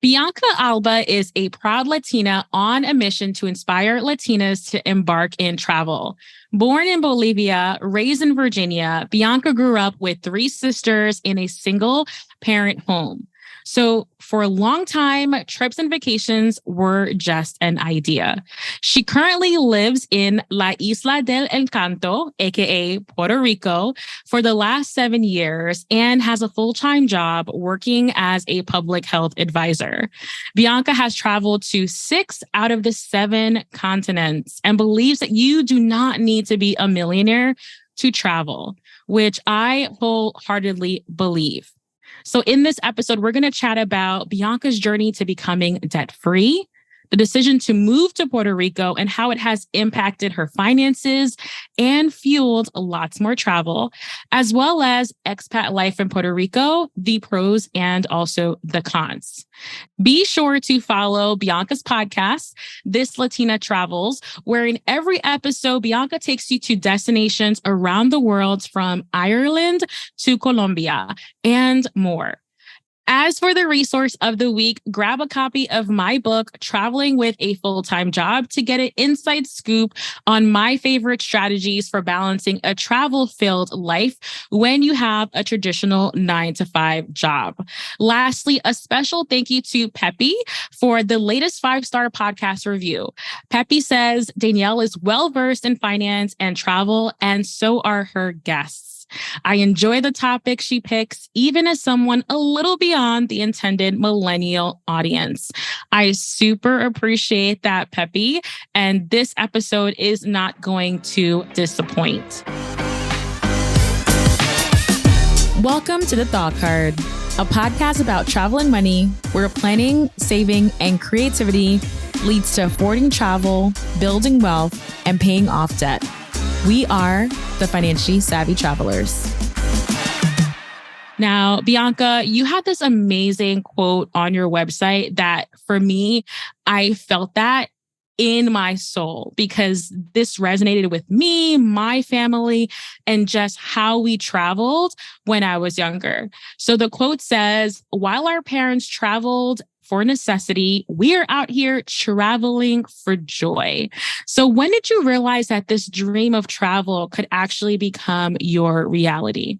Bianca Alba is a proud Latina on a mission to inspire Latinas to embark in travel. Born in Bolivia, raised in Virginia, Bianca grew up with three sisters in a single parent home. So for a long time, trips and vacations were just an idea. She currently lives in La Isla del Encanto, aka Puerto Rico, for the last 7 years and has a full-time job working as a public health advisor. Bianca has traveled to 6 out of the 7 continents and believes that you do not need to be a millionaire to travel, which I wholeheartedly believe. So in this episode, we're going to chat about Bianca's journey to becoming debt-free, the decision to move to Puerto Rico and how it has impacted her finances and fueled lots more travel, as well as expat life in Puerto Rico, the pros and also the cons. Be sure to follow Bianca's podcast, This Latina Travels, where in every episode, Bianca takes you to destinations around the world from Ireland to Colombia and more. As for the resource of the week, grab a copy of my book, Traveling with a Full-Time Job, to get an inside scoop on my favorite strategies for balancing a travel-filled life when you have a traditional 9-to-5 job. Lastly, a special thank you to Peppy for the latest 5-star podcast review. Peppy says Danielle is well-versed in finance and travel, and so are her guests. I enjoy the topic she picks, even as someone a little beyond the intended millennial audience. I super appreciate that, Peppy, and this episode is not going to disappoint. Welcome to The Thought Card, a podcast about travel and money, where planning, saving, and creativity leads to affording travel, building wealth, and paying off debt. We are the Financially Savvy Travelers. Now, Bianca, you had this amazing quote on your website that for me, I felt that in my soul because this resonated with me, my family, and just how we traveled when I was younger. So the quote says, while our parents traveled for necessity, we are out here traveling for joy. So when did you realize that this dream of travel could actually become your reality?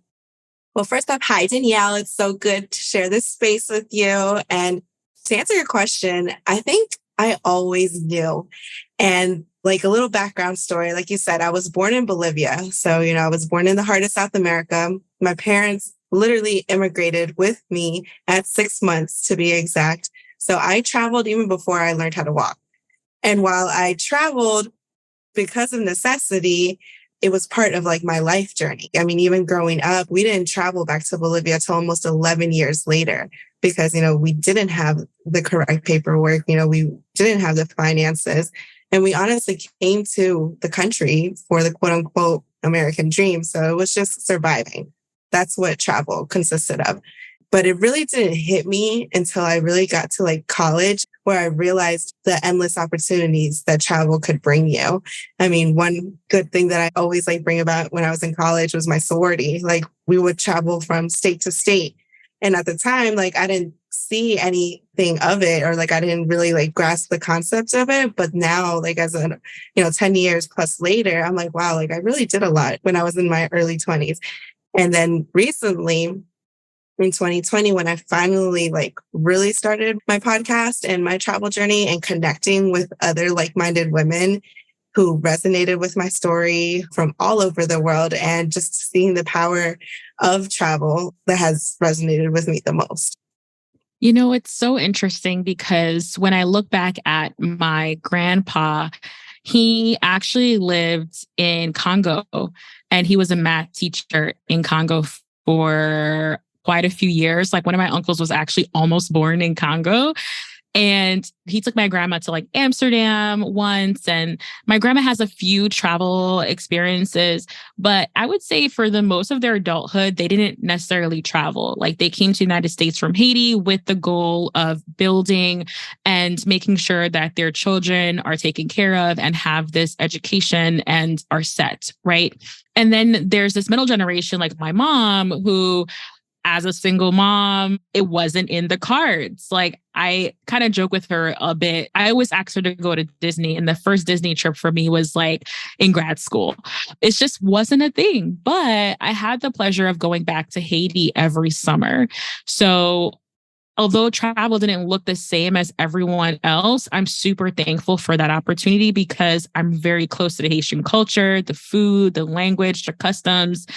Well, first off, hi, Danielle. It's so good to share this space with you. And to answer your question, I think I always knew. And like a little background story, like you said, I was born in Bolivia. So, I was born in the heart of South America. My parents literally immigrated with me at 6 months to be exact. So I traveled even before I learned how to walk. And while I traveled because of necessity, it was part of like my life journey. I mean, even growing up, we didn't travel back to Bolivia till almost 11 years later because, we didn't have the correct paperwork. We didn't have the finances. And we honestly came to the country for the quote unquote American dream. So it was just surviving. That's what travel consisted of. But it really didn't hit me until I really got to like college, where I realized the endless opportunities that travel could bring you. I mean, one good thing that I always bring about when I was in college was my sorority. Like we would travel from state to state. And at the time, I didn't see anything of it, or I didn't really grasp the concept of it. But now, as 10 years plus later, I'm like, wow, I really did a lot when I was in my early 20s. And then recently, in 2020, when I finally really started my podcast and my travel journey and connecting with other like-minded women who resonated with my story from all over the world, and just seeing the power of travel that has resonated with me the most. It's so interesting because when I look back at my grandpa, he actually lived in Congo and he was a math teacher in Congo for quite a few years. One of my uncles was actually almost born in Congo. And he took my grandma to Amsterdam once. And my grandma has a few travel experiences, but I would say for the most of their adulthood, they didn't necessarily travel. They came to the United States from Haiti with the goal of building and making sure that their children are taken care of and have this education and are set, right? And then there's this middle generation, like my mom, who as a single mom, it wasn't in the cards. Like I kind of joke with her a bit. I always asked her to go to Disney. And the first Disney trip for me was like in grad school. It just wasn't a thing. But I had the pleasure of going back to Haiti every summer. So although travel didn't look the same as everyone else, I'm super thankful for that opportunity because I'm very close to the Haitian culture, the food, the language, the customs,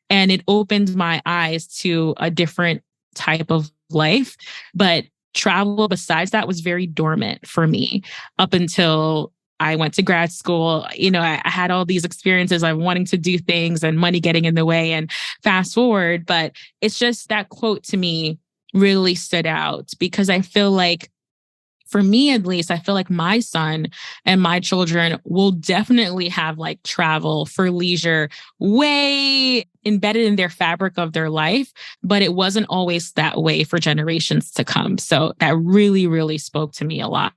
and it opened my eyes to a different type of life. But travel, besides that, was very dormant for me up until I went to grad school. I had all these experiences of wanting to do things and money getting in the way and fast forward. But it's just that quote to me really stood out because I feel like, for me at least, I feel like my son and my children will definitely have like travel for leisure way embedded in their fabric of their life, but it wasn't always that way for generations to come. So that really, really spoke to me a lot.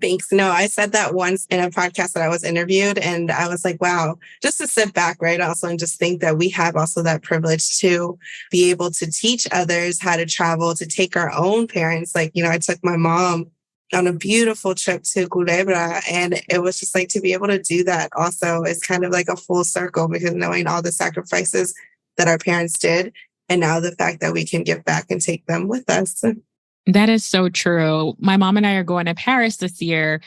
Thanks. No, I said that once in a podcast that I was interviewed, and I was like, wow, just to sit back, right? Also, and just think that we have also that privilege to be able to teach others how to travel, to take our own parents. Like, I took my mom on a beautiful trip to Culebra, and it was just like to be able to do that also is kind of like a full circle because knowing all the sacrifices that our parents did, and now the fact that we can give back and take them with us. That is so true. My mom and I are going to Paris this year,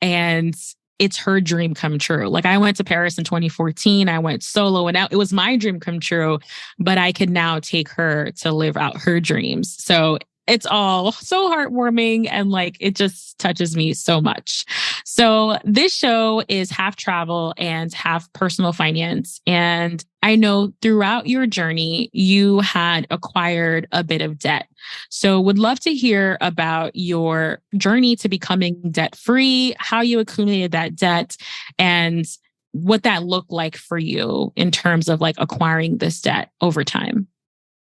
and it's her dream come true. Like I went to Paris in 2014. I went solo, and it was my dream come true, but I could now take her to live out her dreams. So it's all so heartwarming and like it just touches me so much. So this show is half travel and half personal finance. And I know throughout your journey, you had acquired a bit of debt. So would love to hear about your journey to becoming debt-free, how you accumulated that debt, and what that looked like for you in terms of like acquiring this debt over time.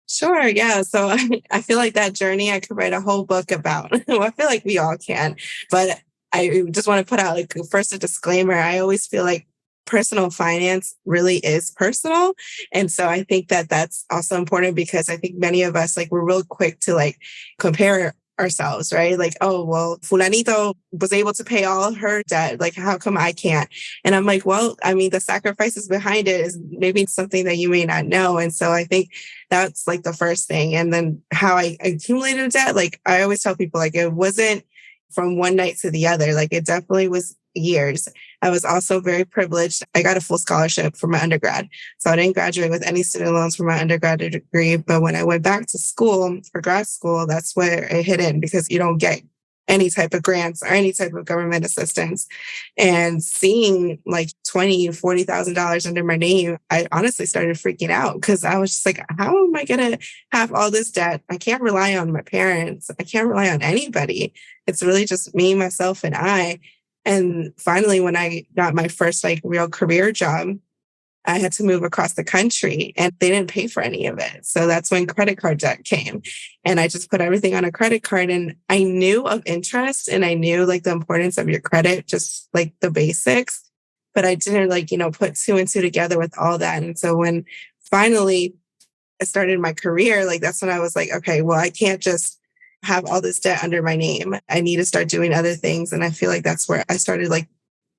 Sure. Yeah. So I feel like that journey I could write a whole book about. Well, I feel like we all can. But I just want to put out like first a disclaimer. I always feel like personal finance really is personal. And so I think that that's also important because I think many of us like we're real quick to like compare ourselves, right? Like, oh, well, Fulanito was able to pay all her debt. Like, how come I can't? And I'm like, well, I mean, the sacrifices behind it is maybe something that you may not know. And so I think that's like the first thing. And then how I accumulated debt, like I always tell people, like it wasn't from one night to the other. Like it definitely was years. I was also very privileged. I got a full scholarship for my undergrad. So I didn't graduate with any student loans for my undergraduate degree. But when I went back to school for grad school, that's where it hit in because you don't get any type of grants or any type of government assistance. And seeing like $20,000, $40,000 under my name, I honestly started freaking out because I was just like, how am I going to have all this debt? I can't rely on my parents. I can't rely on anybody. It's really just me, myself, and I. And finally, when I got my first like real career job, I had to move across the country and they didn't pay for any of it. So that's when credit card debt came. And I just put everything on a credit card and I knew of interest and I knew like the importance of your credit, just like the basics. But I didn't like, put two and two together with all that. And so when finally I started my career, like that's when I was like, okay, well, I can't just have all this debt under my name. I need to start doing other things. And I feel like that's where I started like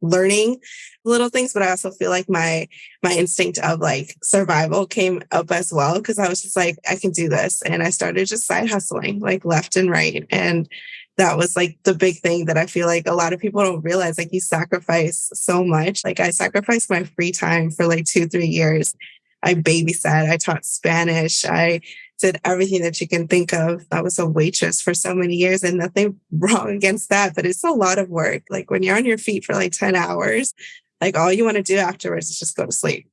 learning little things, but I also feel like my instinct of like survival came up as well. Cause I was just like, I can do this. And I started just side hustling like left and right. And that was like the big thing that I feel like a lot of people don't realize, like you sacrifice so much. Like I sacrificed my free time for like 2-3 years. I babysat, I taught Spanish. I did everything that you can think of. I was a waitress for so many years and nothing wrong against that, but it's a lot of work. Like when you're on your feet for like 10 hours, like all you want to do afterwards is just go to sleep.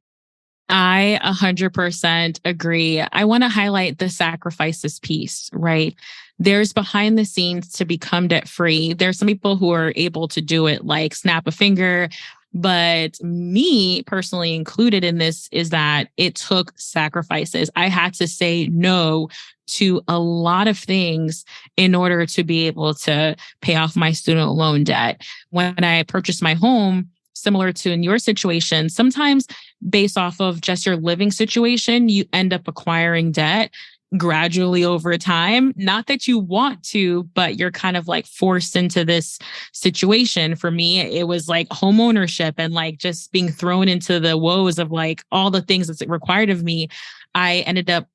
I 100% agree. I want to highlight the sacrifices piece, right? There's behind the scenes to become debt free. There's some people who are able to do it like snap a finger. But me personally included in this is that it took sacrifices. I had to say no to a lot of things in order to be able to pay off my student loan debt. When I purchased my home, similar to in your situation, sometimes based off of just your living situation, you end up acquiring debt. gradually over time. Not that you want to, but you're kind of like forced into this situation. For me, it was like home ownership and like just being thrown into the woes of like all the things that's required of me. I ended up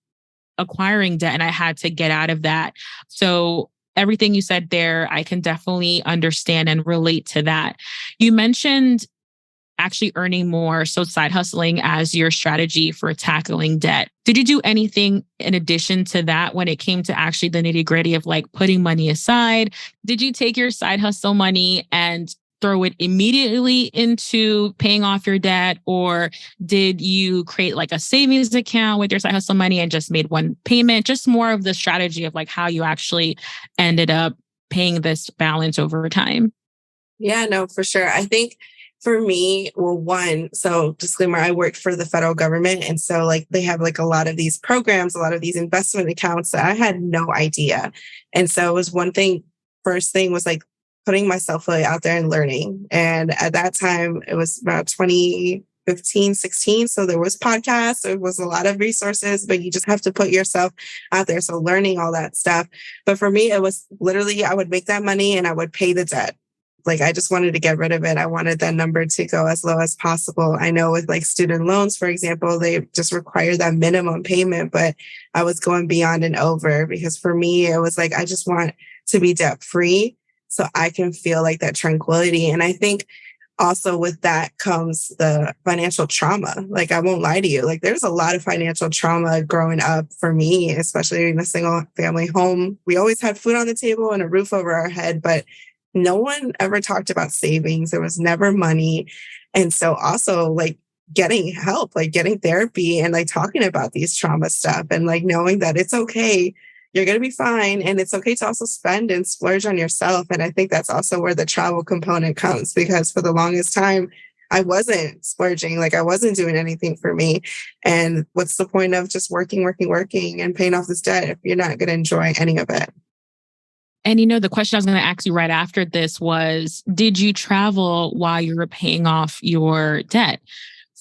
acquiring debt and I had to get out of that. So everything you said there, I can definitely understand and relate to that. You mentioned actually earning more, so side hustling as your strategy for tackling debt. Did you do anything in addition to that when it came to actually the nitty gritty of like putting money aside? Did you take your side hustle money and throw it immediately into paying off your debt? Or did you create like a savings account with your side hustle money and just made one payment? Just more of the strategy of like how you actually ended up paying this balance over time. Yeah, no, for sure. I think for me, well, one, so disclaimer, I work for the federal government. And so like they have like a lot of these programs, a lot of these investment accounts that I had no idea. And so it was one thing, first thing was like putting myself really out there and learning. And at that time, it was about 2015, 16. So there was podcasts, there was a lot of resources, but you just have to put yourself out there. So learning all that stuff. But for me, it was literally, I would make that money and I would pay the debt. Like, I just wanted to get rid of it. I wanted that number to go as low as possible. I know with like student loans, for example, they just require that minimum payment, but I was going beyond and over because for me, it was like, I just want to be debt free so I can feel like that tranquility. And I think also with that comes the financial trauma. Like, I won't lie to you. Like, there's a lot of financial trauma growing up for me, especially in a single family home. We always had food on the table and a roof over our head, but no one ever talked about savings. There was never money. And so also like getting help, like getting therapy and like talking about these trauma stuff and like knowing that it's okay. You're going to be fine. And it's okay to also spend and splurge on yourself. And I think that's also where the travel component comes because for the longest time, I wasn't splurging, like I wasn't doing anything for me. And what's the point of just working and paying off this debt if you're not going to enjoy any of it? And the question I was going to ask you right after this was, did you travel while you were paying off your debt?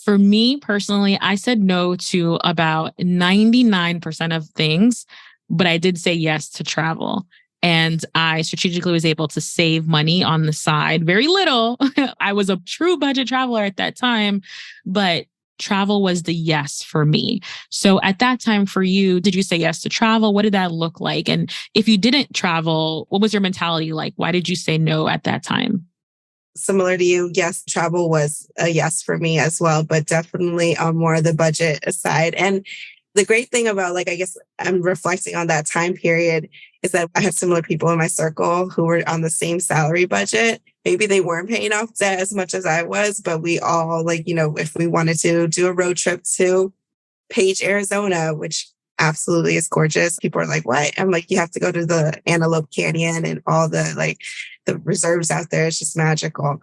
For me personally, I said no to about 99% of things, but I did say yes to travel. And I strategically was able to save money on the side, very little. I was a true budget traveler at that time, but travel was the yes for me. So at that time for you, did you say yes to travel? What did that look like? And if you didn't travel, what was your mentality like? Why did you say no at that time? Similar to you, yes, travel was a yes for me as well, but definitely on more of the budget side. And the great thing about, like, I guess I'm reflecting on that time period is that I had similar people in my circle who were on the same salary budget. Maybe they weren't paying off debt as much as I was, but we all, like, if we wanted to do a road trip to Page, Arizona, which absolutely is gorgeous. People are like, what? I'm like, you have to go to the Antelope Canyon and all the reserves out there. It's just magical.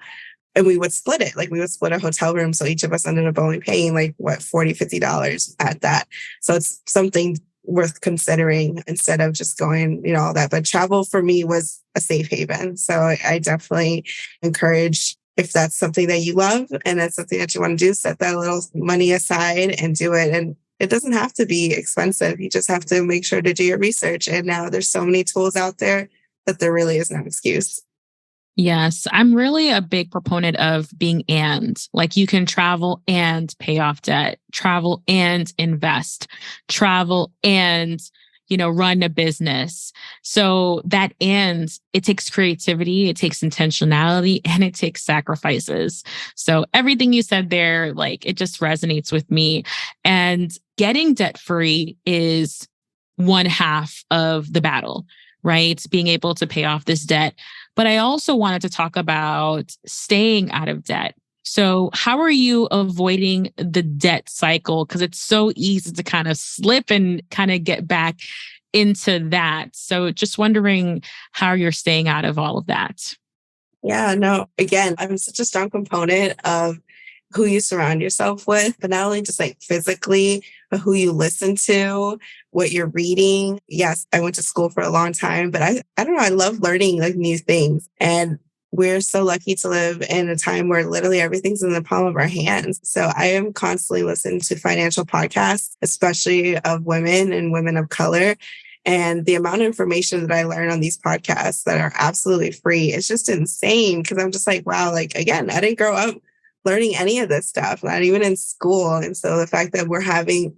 And we would split it. Like, we would split a hotel room. So each of us ended up only paying like $40, $50 at that. So it's something worth considering instead of just going, all that. But travel for me was a safe haven. So I definitely encourage, if that's something that you love and that's something that you want to do, set that little money aside and do it. And it doesn't have to be expensive. You just have to make sure to do your research. And now there's so many tools out there that there really is no excuse. Yes, I'm really a big proponent of being like you can travel and pay off debt, travel and invest, travel and, run a business. So that it takes creativity, it takes intentionality, and it takes sacrifices. So everything you said there, like it just resonates with me. And getting debt free is one half of the battle, right? Being able to pay off this debt. But I also wanted to talk about staying out of debt. So how are you avoiding the debt cycle? Because it's so easy to kind of slip and kind of get back into that. So just wondering how you're staying out of all of that. Yeah, no, again, I'm such a strong component of who you surround yourself with, but not only just like physically, but who you listen to, what you're reading. Yes, I went to school for a long time, but I don't know, I love learning like new things. And we're so lucky to live in a time where literally everything's in the palm of our hands. So I am constantly listening to financial podcasts, especially of women and women of color. And the amount of information that I learn on these podcasts that are absolutely free is just insane. Cause I'm just like, wow, like again, I didn't grow up learning any of this stuff, not even in school. And so the fact that we're having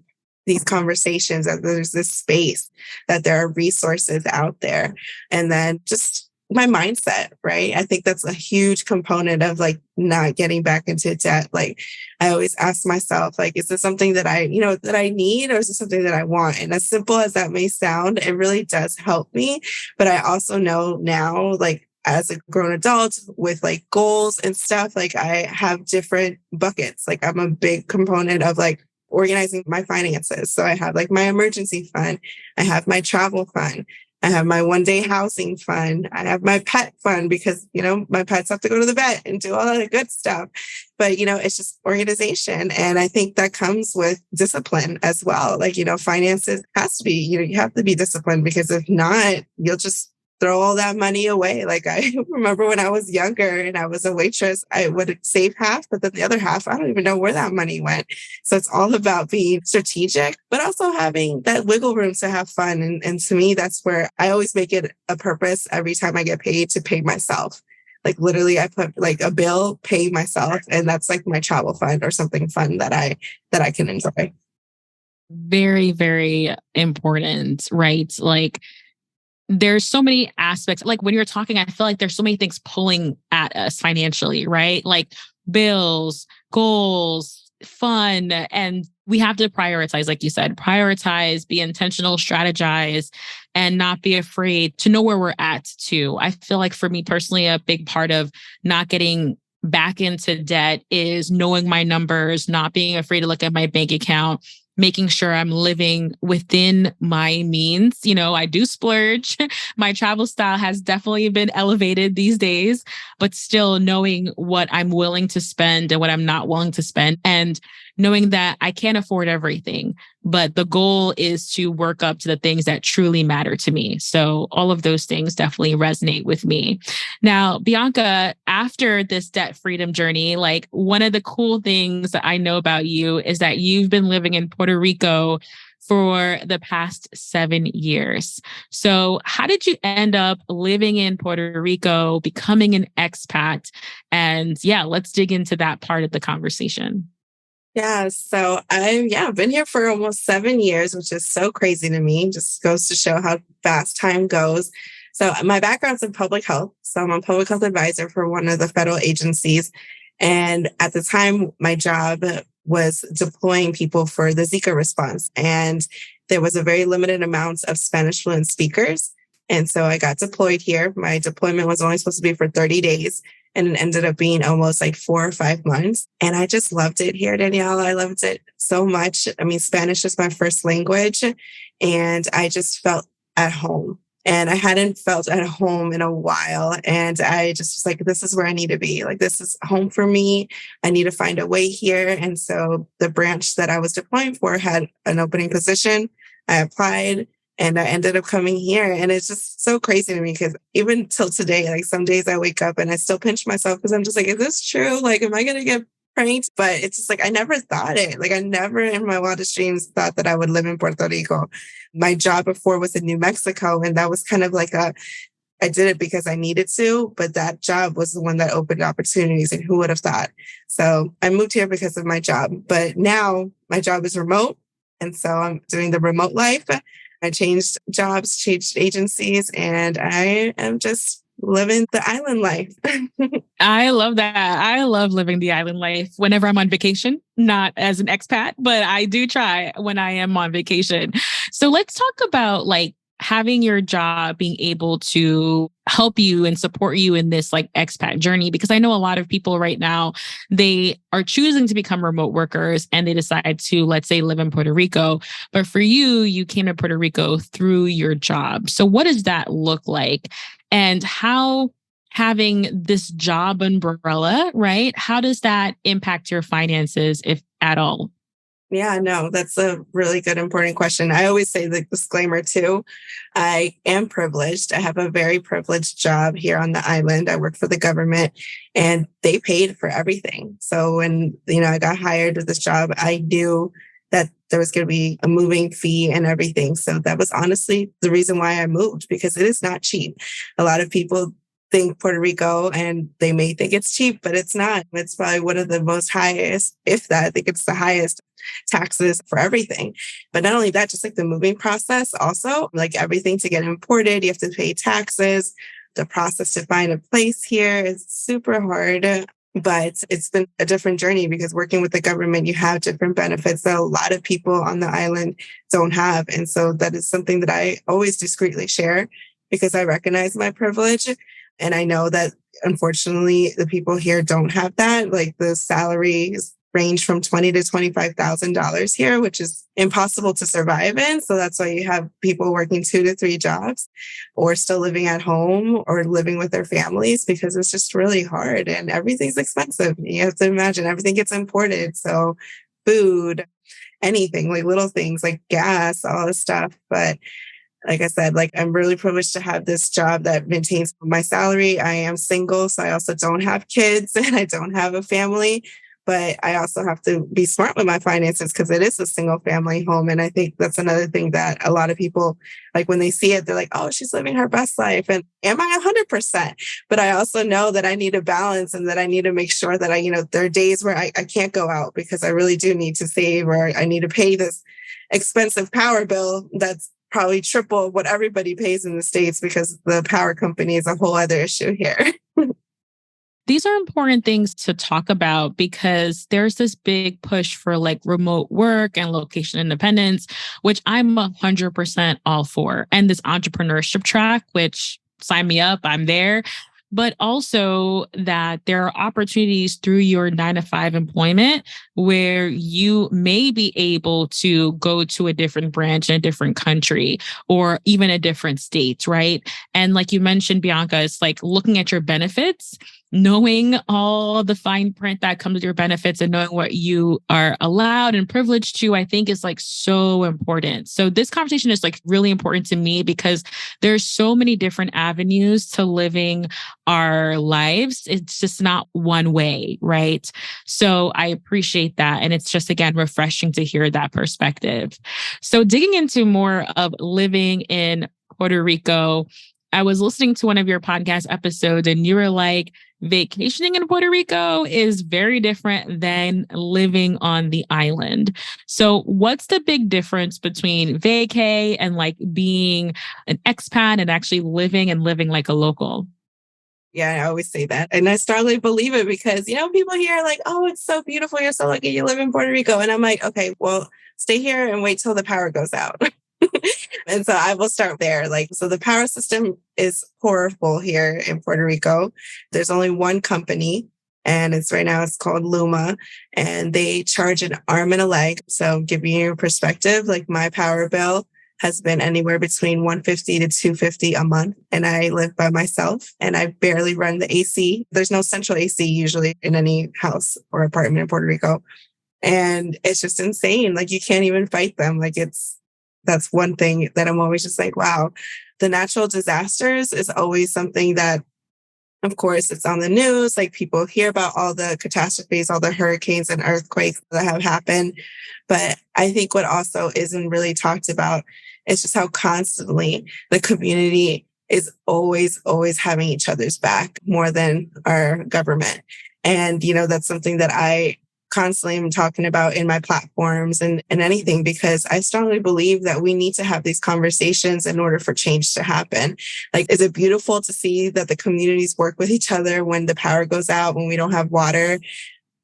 these conversations, that there's this space, that there are resources out there, and then just my mindset, right? I think that's a huge component of like not getting back into debt. Like I always ask myself, like, is this something that that I need, or is it something that I want? And as simple as that may sound, it really does help me. But I also know now, like, as a grown adult with like goals and stuff, like I have different buckets. Like I'm a big component of like organizing my finances. So I have like my emergency fund, I have my travel fund, I have my one-day housing fund, I have my pet fund because, my pets have to go to the vet and do all that good stuff. But, it's just organization. And I think that comes with discipline as well. Like, finances has to be, you have to be disciplined, because if not, you'll just throw all that money away. Like I remember when I was younger and I was a waitress, I would save half, but then the other half, I don't even know where that money went. So it's all about being strategic, but also having that wiggle room to have fun. And to me, that's where I always make it a purpose every time I get paid to pay myself. Like literally I put like a bill, pay myself. And that's like my travel fund or something fun that I can enjoy. Very, very important, right? Like, there's so many aspects. Like when you're talking, I feel like there's so many things pulling at us financially, right? Like bills, goals, fun. And we have to prioritize, like you said, prioritize, be intentional, strategize, and not be afraid to know where we're at too. I feel like for me personally, a big part of not getting back into debt is knowing my numbers, not being afraid to look at my bank account, making sure I'm living within my means. I do splurge. My travel style has definitely been elevated these days, but still knowing what I'm willing to spend and what I'm not willing to spend, and knowing that I can't afford everything, but the goal is to work up to the things that truly matter to me. So all of those things definitely resonate with me. Now, Bianca, after this debt freedom journey, like one of the cool things that I know about you is that you've been living in Puerto Rico for the past 7 years. So how did you end up living in Puerto Rico, becoming an expat? And yeah, let's dig into that part of the conversation. Yeah, so I've been here for almost 7 years, which is so crazy to me. Just goes to show how fast time goes. So my background's in public health. So I'm a public health advisor for one of the federal agencies. And at the time, my job was deploying people for the Zika response. And there was a very limited amount of Spanish fluent speakers. And so I got deployed here. My deployment was only supposed to be for 30 days. And it ended up being almost like 4 or 5 months. And I just loved it here, Danielle. I loved it so much. I mean, Spanish is my first language, and I just felt at home. And I hadn't felt at home in a while. And I just was like, this is where I need to be. Like, this is home for me. I need to find a way here. And so the branch that I was deploying for had an opening position. I applied. And I ended up coming here. And it's just so crazy to me because even till today, like some days I wake up and I still pinch myself because I'm just like, is this true? Like, am I going to get pranked? But it's just like, I never thought it. Like, I never in my wildest dreams thought that I would live in Puerto Rico. My job before was in New Mexico. And that was kind of like I did it because I needed to, but that job was the one that opened opportunities. And who would have thought? So I moved here because of my job. But now my job is remote. And so I'm doing the remote life. I changed jobs, changed agencies, and I am just living the island life. I love that. I love living the island life whenever I'm on vacation, not as an expat, but I do try when I am on vacation. So let's talk about like having your job being able to help you and support you in this like expat journey, because I know a lot of people right now, they are choosing to become remote workers and they decide to, let's say, live in Puerto Rico. But for you, you came to Puerto Rico through your job. So what does that look like? And how having this job umbrella, right? How does that impact your finances, if at all? Yeah, no, that's a really good, important question. I always say the disclaimer too. I am privileged. I have a very privileged job here on the island. I work for the government and they paid for everything. So when, I got hired with this job, I knew that there was going to be a moving fee and everything. So that was honestly the reason why I moved because it is not cheap. A lot of people think Puerto Rico and they may think it's cheap, but it's not. It's probably one of the most highest, if that, I think it's the highest taxes for everything. But not only that, just like the moving process, also like everything to get imported, you have to pay taxes. The process to find a place here is super hard. But it's been a different journey because working with the government, you have different benefits that a lot of people on the island don't have. And so that is something that I always discreetly share because I recognize my privilege. And I know that unfortunately the people here don't have that. Like the salaries range from $20,000 to $25,000 here, which is impossible to survive in. So that's why you have people working 2 to 3 jobs or still living at home or living with their families because it's just really hard and everything's expensive. You have to imagine everything gets imported. So food, anything like little things like gas, all this stuff. But like I said, like I'm really privileged to have this job that maintains my salary. I am single, so I also don't have kids and I don't have a family. But I also have to be smart with my finances because it is a single family home. And I think that's another thing that a lot of people, like when they see it, they're like, oh, she's living her best life. And am I 100%? But I also know that I need a balance and that I need to make sure that there are days where I can't go out because I really do need to save or I need to pay this expensive power bill that's probably triple what everybody pays in the States because the power company is a whole other issue here. These are important things to talk about because there's this big push for like remote work and location independence, which I'm 100% all for. And this entrepreneurship track, which sign me up, I'm there. But also that there are opportunities through your 9 to 5 employment where you may be able to go to a different branch in a different country or even a different state, right? And like you mentioned, Bianca, it's like looking at your benefits, knowing all the fine print that comes with your benefits and knowing what you are allowed and privileged to, I think is like so important. So this conversation is like really important to me because there's so many different avenues to living our lives. It's just not one way, right? So I appreciate that. And it's just, again, refreshing to hear that perspective. So digging into more of living in Puerto Rico, I was listening to one of your podcast episodes and you were like, vacationing in Puerto Rico is very different than living on the island. So what's the big difference between vacay and like being an expat and actually living like a local? Yeah, I always say that. And I strongly believe it because, people here are like, oh, it's so beautiful. You're so lucky you live in Puerto Rico. And I'm like, okay, well, stay here and wait till the power goes out. And so I will start there. Like, so the power system is horrible here in Puerto Rico. There's only one company and right now it's called Luma and they charge an arm and a leg. So giving you a perspective, like my power bill has been anywhere between 150 to 250 a month. And I live by myself and I barely run the AC. There's no central AC usually in any house or apartment in Puerto Rico. And it's just insane. Like you can't even fight them. That's one thing that I'm always just like, wow, the natural disasters is always something that, of course, it's on the news. Like people hear about all the catastrophes, all the hurricanes and earthquakes that have happened. But I think what also isn't really talked about is just how constantly the community is always having each other's back more than our government. And, that's something that I constantly am talking about in my platforms and anything, because I strongly believe that we need to have these conversations in order for change to happen. Like, is it beautiful to see that the communities work with each other when the power goes out, when we don't have water?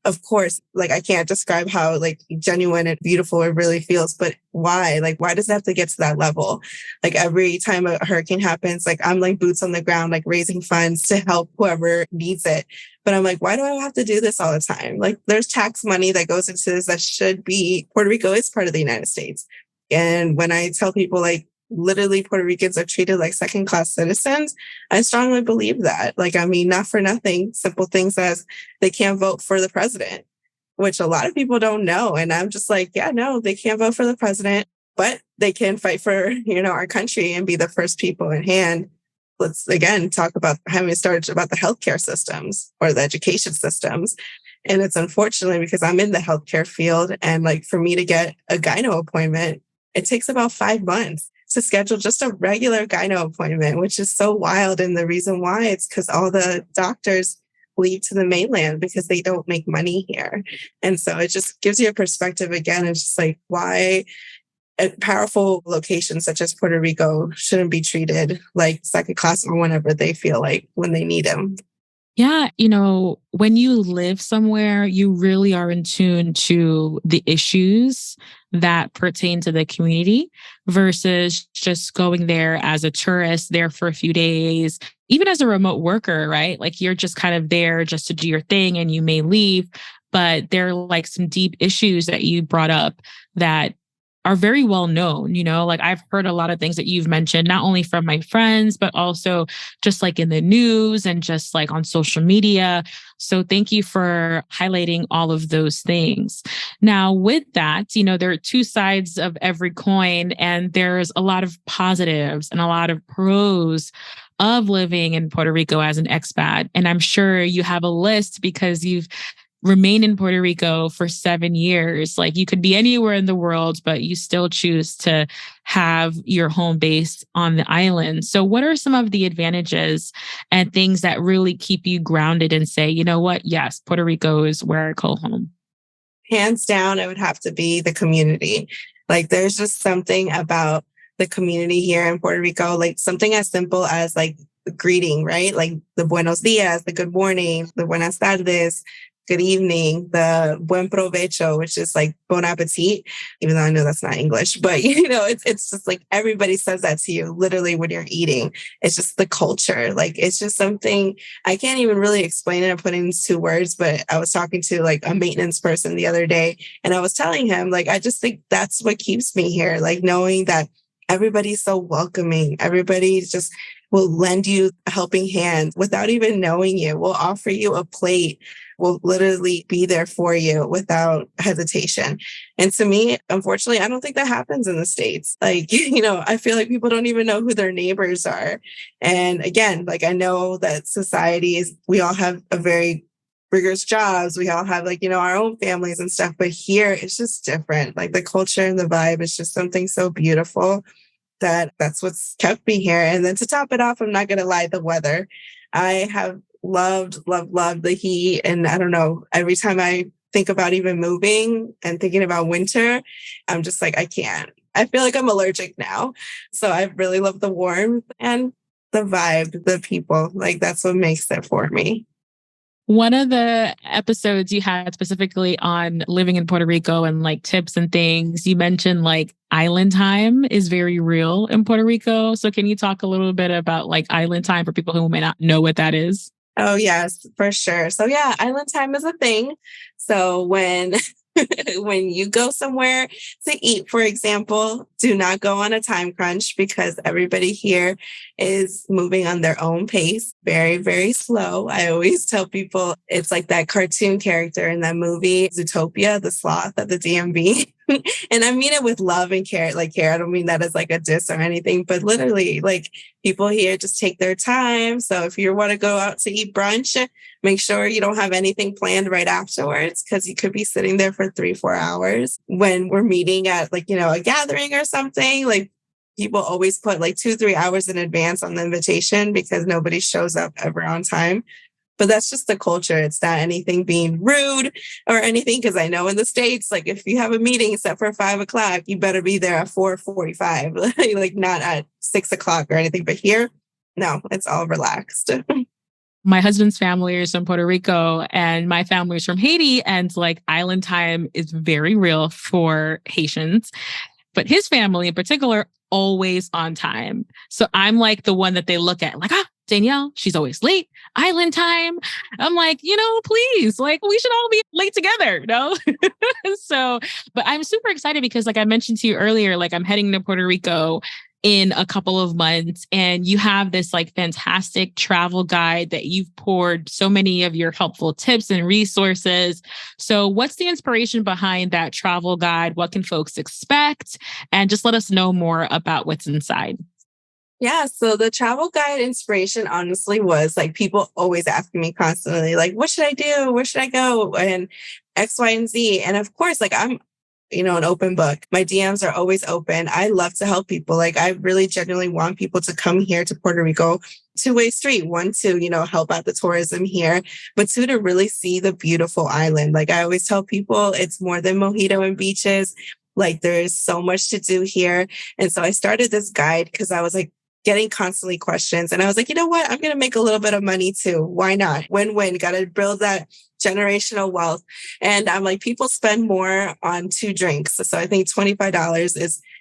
Of course, like I can't describe how like genuine and beautiful it really feels, but why? Like, why does it have to get to that level? Like every time a hurricane happens, like I'm like boots on the ground, like raising funds to help whoever needs it. But I'm like, why do I have to do this all the time? Like there's tax money that goes into this that should be, Puerto Rico is part of the United States. And when I tell people like, literally Puerto Ricans are treated like second-class citizens, I strongly believe that. Like, I mean, not for nothing, simple things as they can't vote for the president. which a lot of people don't know. And I'm just like, yeah, no, they can't vote for the president, but they can fight for, our country and be the first people in hand. Let's again talk about having started about the healthcare systems or the education systems. And it's unfortunately because I'm in the healthcare field, and like for me to get a gyno appointment, it takes about 5 months to schedule just a regular gyno appointment, which is so wild. And the reason why it's because all the doctors leave to the mainland because they don't make money here. And so it just gives you a perspective again. It's just like why powerful locations such as Puerto Rico shouldn't be treated like second class or whenever they feel like when they need them. Yeah, when you live somewhere, you really are in tune to the issues that pertain to the community versus just going there as a tourist, there for a few days, even as a remote worker, right? Like you're just kind of there just to do your thing and you may leave. But there are like some deep issues that you brought up that are very well known, like I've heard a lot of things that you've mentioned, not only from my friends, but also just like in the news and just like on social media. So thank you for highlighting all of those things. Now, with that, there are two sides of every coin, and there's a lot of positives and a lot of pros of living in Puerto Rico as an expat. And I'm sure you have a list because you've remain in Puerto Rico for 7 years. Like you could be anywhere in the world, but you still choose to have your home base on the island. So what are some of the advantages and things that really keep you grounded and say, you know what? Yes, Puerto Rico is where I call home. Hands down, it would have to be the community. Like there's just something about the community here in Puerto Rico, like something as simple as like the greeting, right? Like the buenos dias, the good morning, the buenas tardes, good evening, the buen provecho, which is like bon appetit, even though I know that's not English, but it's just like everybody says that to you literally when you're eating. It's just the culture. Like it's just something I can't even really explain it and put it into words, but I was talking to like a maintenance person the other day and I was telling him, like, I just think that's what keeps me here. Like knowing that everybody's so welcoming. Everybody just will lend you a helping hand without even knowing you, will offer you a plate, will literally be there for you without hesitation. And to me, unfortunately, I don't think that happens in the States. Like, I feel like people don't even know who their neighbors are. And again, like I know that we all have a very rigorous jobs. We all have like, our own families and stuff, but here it's just different. Like the culture and the vibe is just something so beautiful that's what's kept me here. And then to top it off, I'm not going to lie, the weather. I have loved the heat. And I don't know, every time I think about even moving and thinking about winter, I'm just like, I can't. I feel like I'm allergic now. So I really love the warmth and the vibe, the people. Like that's what makes it for me. One of the episodes you had specifically on living in Puerto Rico and like tips and things, you mentioned like island time is very real in Puerto Rico. So can you talk a little bit about like island time for people who may not know what that is? Oh, yes, for sure. So yeah, island time is a thing. So when when you go somewhere to eat, for example, do not go on a time crunch because everybody here is moving on their own pace, very, very slow. I always tell people it's like that cartoon character in that movie, Zootopia, the sloth at the DMV. And I mean it with love and care, like care. I don't mean that as like a diss or anything, but literally like people here just take their time. So if you want to go out to eat brunch, make sure you don't have anything planned right afterwards because you could be sitting there for 3-4 hours. When we're meeting at like, a gathering or something, like people always put like 2-3 hours in advance on the invitation because nobody shows up ever on time. But that's just the culture. It's not anything being rude or anything. Because I know in the States, like if you have a meeting set for 5:00, you better be there at 4:45, like not at 6:00 or anything. But here, no, it's all relaxed. My husband's family is from Puerto Rico and my family is from Haiti. And like island time is very real for Haitians. But his family in particular, always on time. So I'm like the one that they look at like, Danielle, she's always late. Island time. I'm like, please, like we should all be late together, no? So, but I'm super excited because like I mentioned to you earlier, like I'm heading to Puerto Rico in a couple of months. And you have this like fantastic travel guide that you've poured so many of your helpful tips and resources. So what's the inspiration behind that travel guide? What can folks expect? And just let us know more about what's inside. Yeah, so the travel guide inspiration honestly was like people always asking me constantly, like, what should I do? Where should I go? And X, Y, and Z. And of course, like I'm, an open book. My DMs are always open. I love to help people. Like I really genuinely want people to come here to Puerto Rico, two-way street. One, to, help out the tourism here, but two, to really see the beautiful island. Like I always tell people, it's more than mojito and beaches. Like there's so much to do here. And so I started this guide because I was like, getting constantly questions. And I was like, you know what? I'm going to make a little bit of money too. Why not? Win-win. Got to build that generational wealth. And I'm like, people spend more on 2 drinks. So I think $25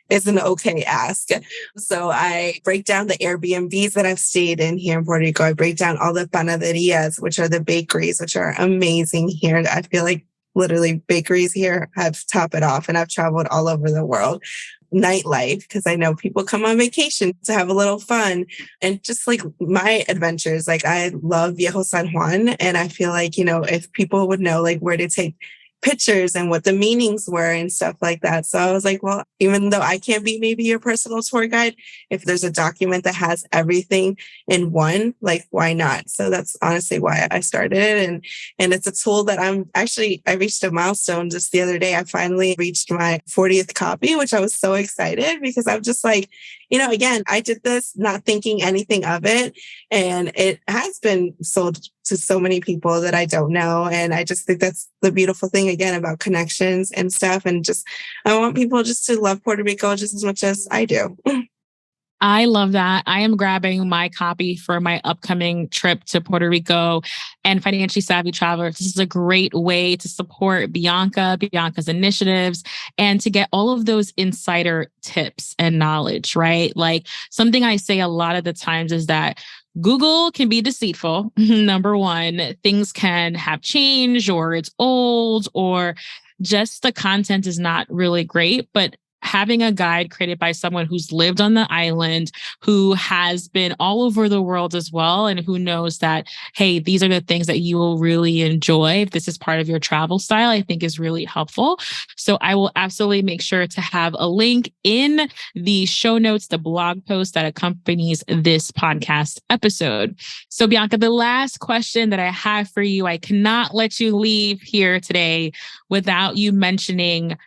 is an okay ask. So I break down the Airbnbs that I've stayed in here in Puerto Rico. I break down all the panaderias, which are the bakeries, which are amazing here. I feel like literally bakeries here have top it off, and I've traveled all over the world. Nightlife, because I know people come on vacation to have a little fun, and just like my adventures. Like I love Viejo San Juan, and I feel like, if people would know like where to take pictures and what the meanings were and stuff like that. So I was like, well, even though I can't be maybe your personal tour guide, if there's a document that has everything in one, like why not? So that's honestly why I started it. And it's a tool that I reached a milestone just the other day. I finally reached my 40th copy, which I was so excited because I'm just like, again, I did this not thinking anything of it. And it has been sold to so many people that I don't know. And I just think that's the beautiful thing again about connections and stuff. And just, I want people just to love Puerto Rico just as much as I do. I love that. I am grabbing my copy for my upcoming trip to Puerto Rico. And Financially Savvy Travelers, this is a great way to support Bianca's initiatives, and to get all of those insider tips and knowledge, right? Like something I say a lot of the times is that Google can be deceitful. Number one, things can have changed, or it's old, or just the content is not really great. But having a guide created by someone who's lived on the island, who has been all over the world as well, and who knows that, hey, these are the things that you will really enjoy if this is part of your travel style, I think is really helpful. So I will absolutely make sure to have a link in the show notes, the blog post that accompanies this podcast episode. So Bianca, the last question that I have for you, I cannot let you leave here today without you mentioning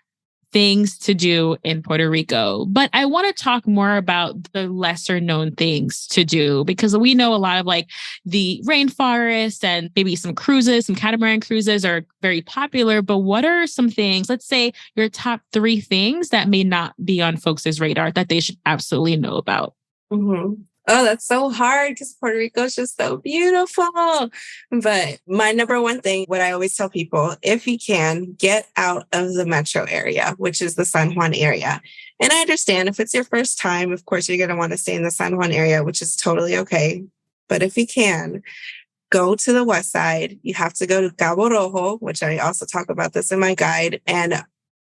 things to do in Puerto Rico. But I want to talk more about the lesser known things to do, because we know a lot of like the rainforest and maybe some cruises, some catamaran cruises are very popular. But what are some things, let's say your top 3 things that may not be on folks' radar that they should absolutely know about? Mm-hmm. Oh, that's so hard because Puerto Rico is just so beautiful. But my number one thing, what I always tell people, if you can, get out of the metro area, which is the San Juan area. And I understand if it's your first time, of course, you're going to want to stay in the San Juan area, which is totally okay. But if you can, go to the west side. You have to go to Cabo Rojo, which I also talk about this in my guide, and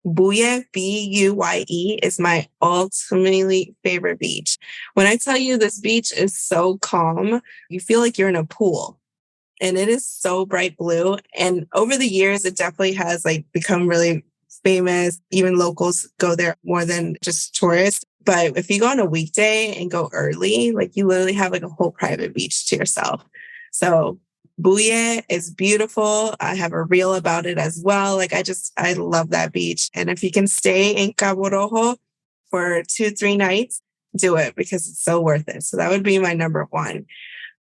Buye, Buye, is my ultimately favorite beach. When I tell you this beach is so calm, you feel like you're in a pool, and it is so bright blue. And over the years, it definitely has like become really famous. Even locals go there more than just tourists. But if you go on a weekday and go early, like you literally have like a whole private beach to yourself. So Buye is beautiful. I have a reel about it as well. Like I love that beach. And if you can stay in Cabo Rojo for 2-3 nights, do it because it's so worth it. So that would be my number 1.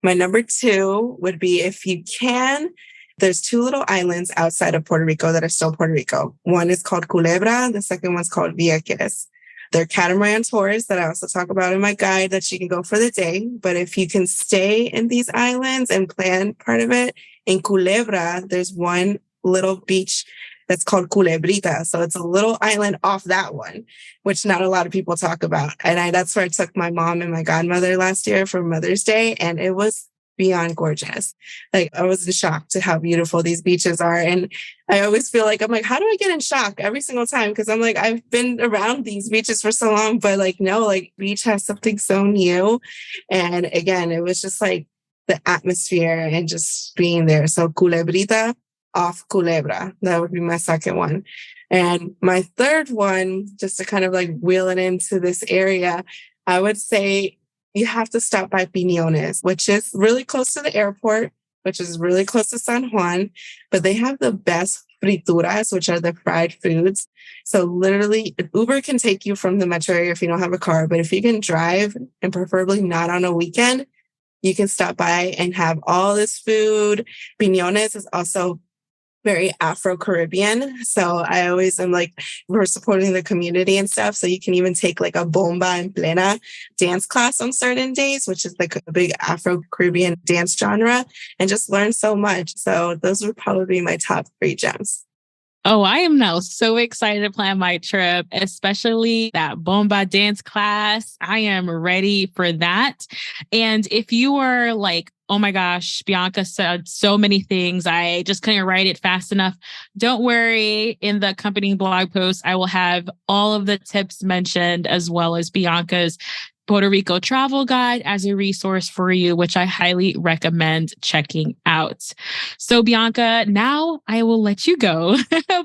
My number 2 would be, if you can, there's 2 little islands outside of Puerto Rico that are still Puerto Rico. One is called Culebra. The second one's called Vieques. They're catamaran tours that I also talk about in my guide that you can go for the day. But if you can stay in these islands and plan part of it, in Culebra, there's one little beach that's called Culebrita. So it's a little island off that one, which not a lot of people talk about. And that's where I took my mom and my godmother last year for Mother's Day. And it was beyond gorgeous. Like I was in shock to how beautiful these beaches are. And I always feel like, I'm like, how do I get in shock every single time? Because I'm like, I've been around these beaches for so long, but like, no, like beach has something so new. And again, it was just like the atmosphere and just being there. So Culebrita off Culebra. That would be my second one. And my third one, just to kind of like wheel it into this area, I would say you have to stop by Piñones, which is really close to the airport, which is really close to San Juan, but they have the best frituras, which are the fried foods. So literally, Uber can take you from the metro area if you don't have a car, but if you can drive, and preferably not on a weekend, you can stop by and have all this food. Piñones is also very Afro-Caribbean. So I always am like, we're supporting the community and stuff. So you can even take like a bomba en plena dance class on certain days, which is like a big Afro-Caribbean dance genre, and just learn so much. So those would probably be my top 3 gems. Oh, I am now so excited to plan my trip, especially that bomba dance class. I am ready for that. And if you are like, oh my gosh, Bianca said so many things, I just couldn't write it fast enough, don't worry. In the accompanying blog post, I will have all of the tips mentioned, as well as Bianca's Puerto Rico travel guide as a resource for you, which I highly recommend checking out. So Bianca, now I will let you go,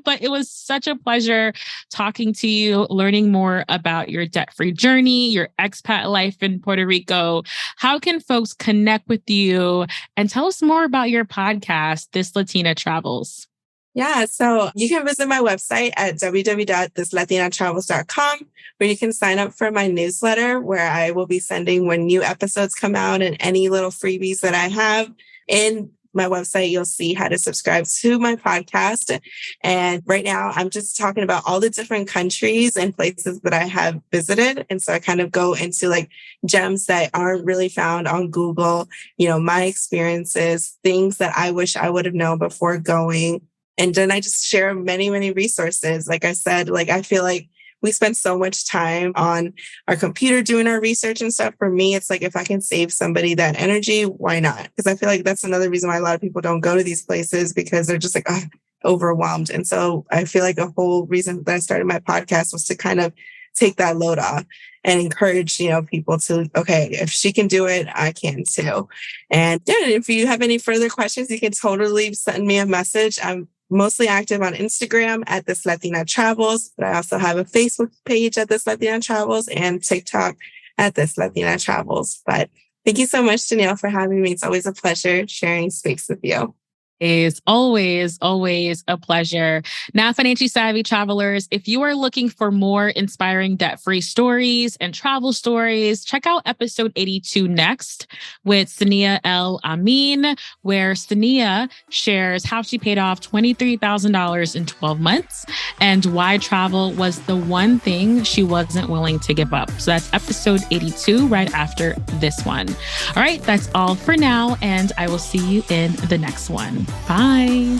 but it was such a pleasure talking to you, learning more about your debt-free journey, your expat life in Puerto Rico. How can folks connect with you, and tell us more about your podcast, This Latina Travels? Yeah, so you can visit my website at www.thislatinaTravels.com, where you can sign up for my newsletter, where I will be sending when new episodes come out and any little freebies that I have. In my website, you'll see how to subscribe to my podcast. And right now, I'm just talking about all the different countries and places that I have visited. And so I kind of go into like gems that aren't really found on Google, my experiences, things that I wish I would have known before going. And then I just share many, many resources. Like I said, like I feel like we spend so much time on our computer doing our research and stuff. For me, it's like, if I can save somebody that energy, why not? Because I feel like that's another reason why a lot of people don't go to these places, because they're just like overwhelmed. And so I feel like a whole reason that I started my podcast was to kind of take that load off and encourage, people to, okay, if she can do it, I can too. And yeah, if you have any further questions, you can totally send me a message. I'm mostly active on Instagram at This Latina Travels, but I also have a Facebook page at This Latina Travels and TikTok at This Latina Travels. But thank you so much, Danielle, for having me. It's always a pleasure sharing space with you. Is always a pleasure. Now, financially savvy travelers, if you are looking for more inspiring debt-free stories and travel stories, check out episode 82 next with Sania El Amin, where Sania shares how she paid off $23,000 in 12 months and why travel was the one thing she wasn't willing to give up. So that's episode 82 right after this one. All right, that's all for now, and I will see you in the next one. Bye.